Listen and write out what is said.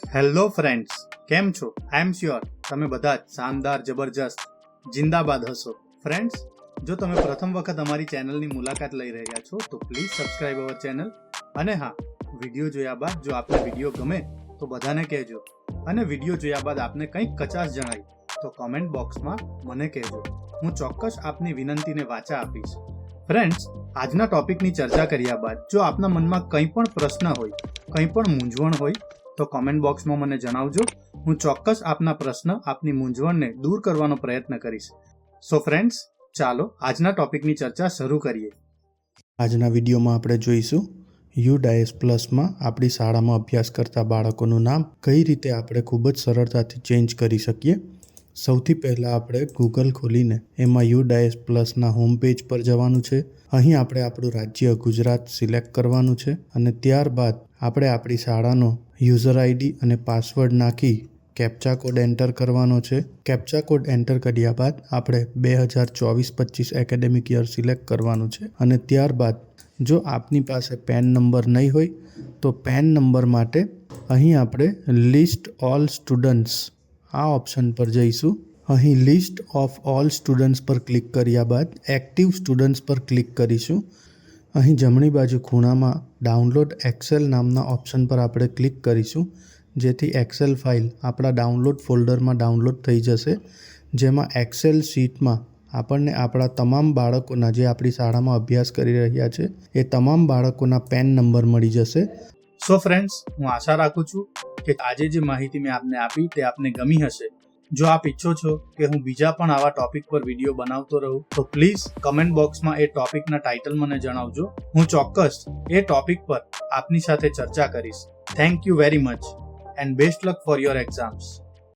Hello friends, કેમ છો? આઈ am sure તમે બધા જ શાનદાર, જબરજસ્ત, જિંદાબાદ હશો. ફ્રેન્ડ્સ, જો તમે પ્રથમ વખત અમારી ચેનલની મુલાકાત લઈ રહ્યા છો તો પ્લીઝ સબસ્ક્રાઇબ અવર ચેનલ. અને હા, વિડીયો જોયા બાદ જો આપને વિડીયો ગમે તો બધાને કહેજો, અને વિડીયો જોયા બાદ આપને કંઈક કચાશ જણાય તો કોમેન્ટ બોક્સમાં મને કહેજો. હું ચોક્કસ આપની વિનંતીને વાચા આપીશ. ફ્રેન્ડ્સ, આજના ટોપિકની ચર્ચા કર્યા બાદ જો આપના મનમાં કંઈ પણ પ્રશ્ન હોય, કંઈ પણ મૂંઝવણ હોય તો કોમેન્ટ બોક્સમાં મને જણાવજો. હું ચોક્કસ આપના પ્રશ્ન, આપની મૂંઝવણને દૂર કરવાનો પ્રયત્ન કરીશ. સો ફ્રેન્ડ્સ, ચાલો આજના ટોપિકની ચર્ચા શરૂ કરીએ. આજના વિડીયોમાં આપણે જોઈશું યુડાયસ પ્લસમાં આપણી શાળામાં અભ્યાસ કરતા બાળકોનું નામ કઈ રીતે આપણે ખૂબ જ સરળતાથી ચેન્જ કરી શકીએ. સૌથી પહેલાં આપણે ગૂગલ ખોલીને એમાં યુડાયસ પ્લસના હોમ પેજ પર જવાનું છે. અહીં આપણે આપણું રાજ્ય ગુજરાત સિલેક્ટ કરવાનું છે અને ત્યારબાદ આપણે આપણી શાળાનો યુઝર આઈડી અને પાસવર્ડ નાખી કેપ્ચા કોડ એન્ટર કરવાનો છે. કેપ્ચા કોડ એન્ટર કર્યા બાદ આપણે 2024-25 એકેડેમિક યર સિલેક્ટ કરવાનું છે અને ત્યારબાદ જો આપની પાસે પેન નંબર નહીં હોય તો પેન નંબર માટે અહીં આપણે લિસ્ટ ઓલ સ્ટુડન્ટ્સ આ ઓપ્શન પર જઈશું. અહીં લિસ્ટ ઓફ ઓલ સ્ટુડન્ટ્સ પર ક્લિક કર્યા બાદ એક્ટિવ સ્ટુડન્ટ્સ પર ક્લિક કરીશું. અહીં જમણી બાજુ ખૂણામાં ડાઉનલોડ એક્સેલ નામના ઓપ્શન પર આપણે ક્લિક કરીશું, જેથી એક્સેલ ફાઇલ આપણા ડાઉનલોડ ફોલ્ડરમાં ડાઉનલોડ થઈ જશે, જેમાં એક્સેલ શીટમાં આપણને આપણા તમામ બાળકોના જે આપણી શાળામાં અભ્યાસ કરી રહ્યા છે એ તમામ બાળકોના પેન નંબર મળી જશે. સો ફ્રેન્ડ્સ, હું આશા રાખું છું કે આજે જે માહિતી મેં આપને આપી તે આપને ગમી હશે. જો આપ ઈચ્છો છો કે હું બીજા પણ આવા ટોપિક પર વિડીયો બનાવતો રહું તો પ્લીઝ કમેન્ટ બોક્સમાં એ ટોપિકના ટાઇટલ મને જણાવજો. હું ચોક્કસ એ ટોપિક પર આપની સાથે ચર્ચા કરીશ. Thank you very much and best luck for your exams.